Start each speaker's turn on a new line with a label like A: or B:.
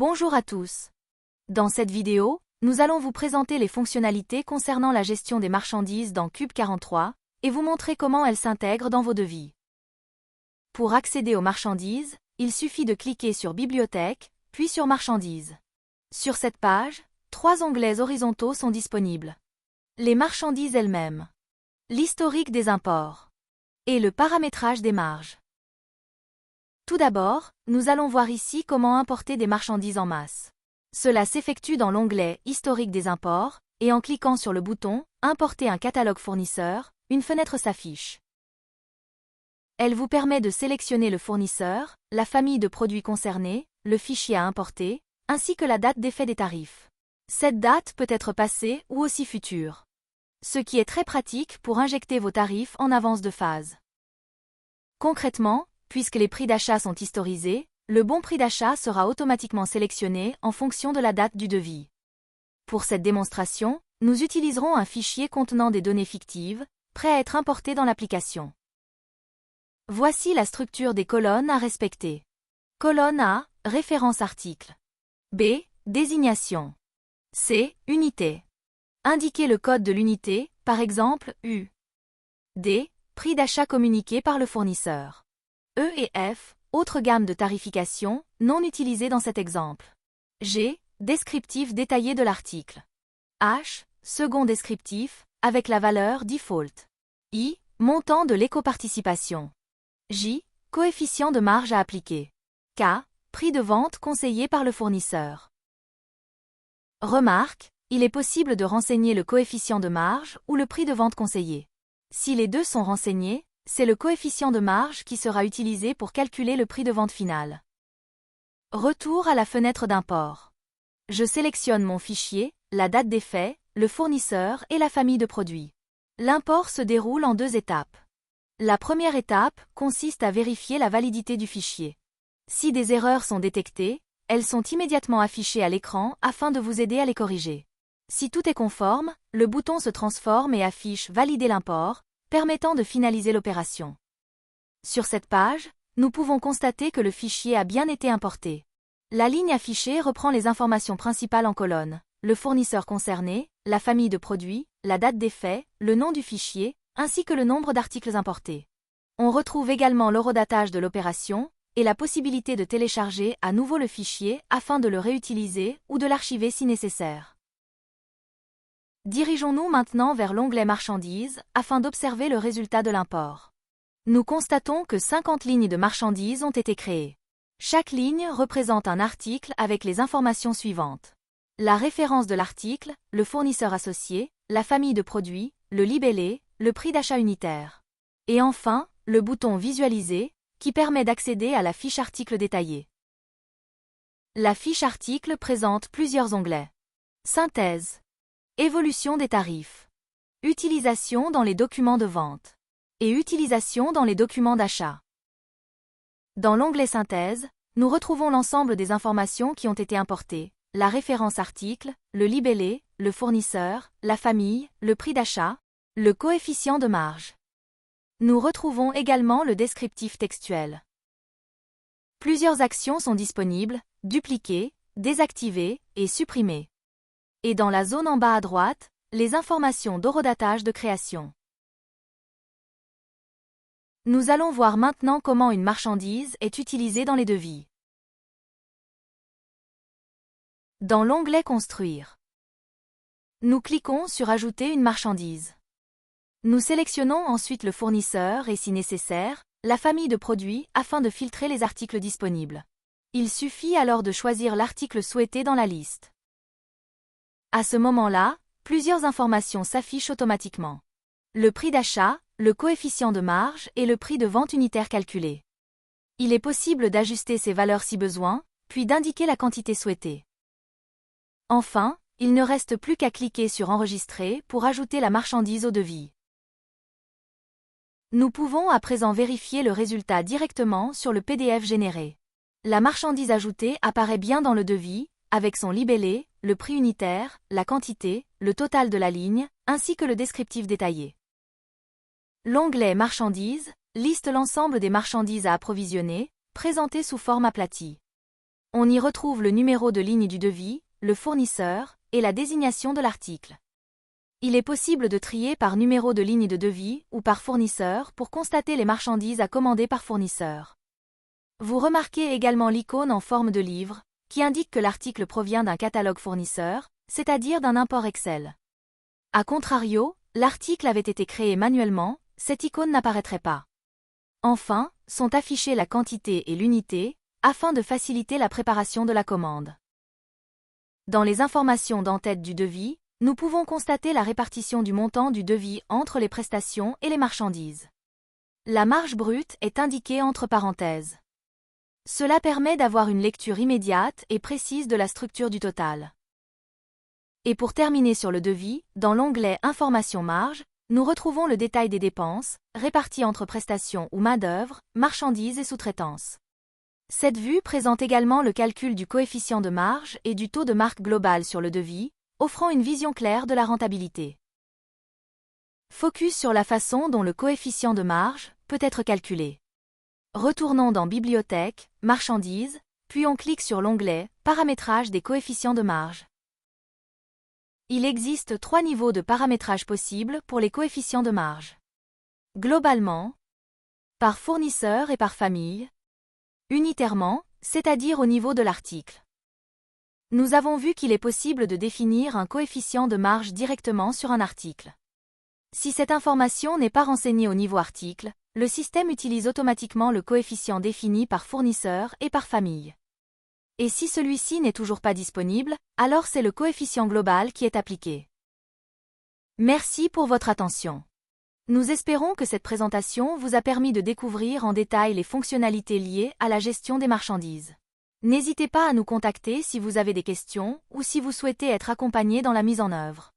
A: Bonjour à tous. Dans cette vidéo, nous allons vous présenter les fonctionnalités concernant la gestion des marchandises dans Cube 43 et vous montrer comment elles s'intègrent dans vos devis. Pour accéder aux marchandises, il suffit de cliquer sur Bibliothèque, puis sur Marchandises. Sur cette page, 3 onglets horizontaux sont disponibles. Les marchandises elles-mêmes, l'historique des imports et le paramétrage des marges. Tout d'abord, nous allons voir ici comment importer des marchandises en masse. Cela s'effectue dans l'onglet Historique des imports, et en cliquant sur le bouton Importer un catalogue fournisseur, une fenêtre s'affiche. Elle vous permet de sélectionner le fournisseur, la famille de produits concernés, le fichier à importer, ainsi que la date d'effet des tarifs. Cette date peut être passée ou aussi future. Ce qui est très pratique pour injecter vos tarifs en avance de phase. Concrètement, puisque les prix d'achat sont historisés, le bon prix d'achat sera automatiquement sélectionné en fonction de la date du devis. Pour cette démonstration, nous utiliserons un fichier contenant des données fictives, prêt à être importé dans l'application. Voici la structure des colonnes à respecter. Colonne A, référence article. B, désignation. C, unité. Indiquez le code de l'unité, par exemple U. D, prix d'achat communiqué par le fournisseur. E et F, autre gamme de tarification, non utilisée dans cet exemple. G, descriptif détaillé de l'article. H, second descriptif, avec la valeur default. I, montant de l'éco-participation. J, coefficient de marge à appliquer. K, prix de vente conseillé par le fournisseur. Remarque, il est possible de renseigner le coefficient de marge ou le prix de vente conseillé. Si les deux sont renseignés, c'est le coefficient de marge qui sera utilisé pour calculer le prix de vente final. Retour à la fenêtre d'import. Je sélectionne mon fichier, la date d'effet, le fournisseur et la famille de produits. L'import se déroule en 2 étapes. La première étape consiste à vérifier la validité du fichier. Si des erreurs sont détectées, elles sont immédiatement affichées à l'écran afin de vous aider à les corriger. Si tout est conforme, le bouton se transforme et affiche « Valider l'import », permettant de finaliser l'opération. Sur cette page, nous pouvons constater que le fichier a bien été importé. La ligne affichée reprend les informations principales en colonne, le fournisseur concerné, la famille de produits, la date d'effet, le nom du fichier, ainsi que le nombre d'articles importés. On retrouve également l'horodatage de l'opération et la possibilité de télécharger à nouveau le fichier afin de le réutiliser ou de l'archiver si nécessaire. Dirigeons-nous maintenant vers l'onglet Marchandises afin d'observer le résultat de l'import. Nous constatons que 50 lignes de marchandises ont été créées. Chaque ligne représente un article avec les informations suivantes. La référence de l'article, le fournisseur associé, la famille de produits, le libellé, le prix d'achat unitaire. Et enfin, le bouton Visualiser, qui permet d'accéder à la fiche article détaillée. La fiche article présente plusieurs onglets. Synthèse. Évolution des tarifs. Utilisation dans les documents de vente. Et utilisation dans les documents d'achat. Dans l'onglet Synthèse, nous retrouvons l'ensemble des informations qui ont été importées, la référence article, le libellé, le fournisseur, la famille, le prix d'achat, le coefficient de marge. Nous retrouvons également le descriptif textuel. Plusieurs actions sont disponibles, dupliquer, désactiver et supprimer. Et dans la zone en bas à droite, les informations d'horodatage de création. Nous allons voir maintenant comment une marchandise est utilisée dans les devis. Dans l'onglet Construire, nous cliquons sur Ajouter une marchandise. Nous sélectionnons ensuite le fournisseur et si nécessaire, la famille de produits afin de filtrer les articles disponibles. Il suffit alors de choisir l'article souhaité dans la liste. À ce moment-là, plusieurs informations s'affichent automatiquement. Le prix d'achat, le coefficient de marge et le prix de vente unitaire calculé. Il est possible d'ajuster ces valeurs si besoin, puis d'indiquer la quantité souhaitée. Enfin, il ne reste plus qu'à cliquer sur Enregistrer pour ajouter la marchandise au devis. Nous pouvons à présent vérifier le résultat directement sur le PDF généré. La marchandise ajoutée apparaît bien dans le devis, avec son libellé, le prix unitaire, la quantité, le total de la ligne, ainsi que le descriptif détaillé. L'onglet Marchandises liste l'ensemble des marchandises à approvisionner, présentées sous forme aplatie. On y retrouve le numéro de ligne du devis, le fournisseur, et la désignation de l'article. Il est possible de trier par numéro de ligne de devis ou par fournisseur pour constater les marchandises à commander par fournisseur. Vous remarquez également l'icône en forme de livre, qui indique que l'article provient d'un catalogue fournisseur, c'est-à-dire d'un import Excel. A contrario, l'article avait été créé manuellement, cette icône n'apparaîtrait pas. Enfin, sont affichées la quantité et l'unité, afin de faciliter la préparation de la commande. Dans les informations d'en-tête du devis, nous pouvons constater la répartition du montant du devis entre les prestations et les marchandises. La marge brute est indiquée entre parenthèses. Cela permet d'avoir une lecture immédiate et précise de la structure du total. Et pour terminer sur le devis, dans l'onglet Informations marge, nous retrouvons le détail des dépenses, réparties entre prestations ou main-d'œuvre, marchandises et sous-traitance. Cette vue présente également le calcul du coefficient de marge et du taux de marque global sur le devis, offrant une vision claire de la rentabilité. Focus sur la façon dont le coefficient de marge peut être calculé. Retournons dans Bibliothèque, Marchandises, puis on clique sur l'onglet Paramétrage des coefficients de marge. Il existe 3 niveaux de paramétrage possibles pour les coefficients de marge. Globalement, par fournisseur et par famille, unitairement, c'est-à-dire au niveau de l'article. Nous avons vu qu'il est possible de définir un coefficient de marge directement sur un article. Si cette information n'est pas renseignée au niveau article, le système utilise automatiquement le coefficient défini par fournisseur et par famille. Et si celui-ci n'est toujours pas disponible, alors c'est le coefficient global qui est appliqué. Merci pour votre attention. Nous espérons que cette présentation vous a permis de découvrir en détail les fonctionnalités liées à la gestion des marchandises. N'hésitez pas à nous contacter si vous avez des questions ou si vous souhaitez être accompagné dans la mise en œuvre.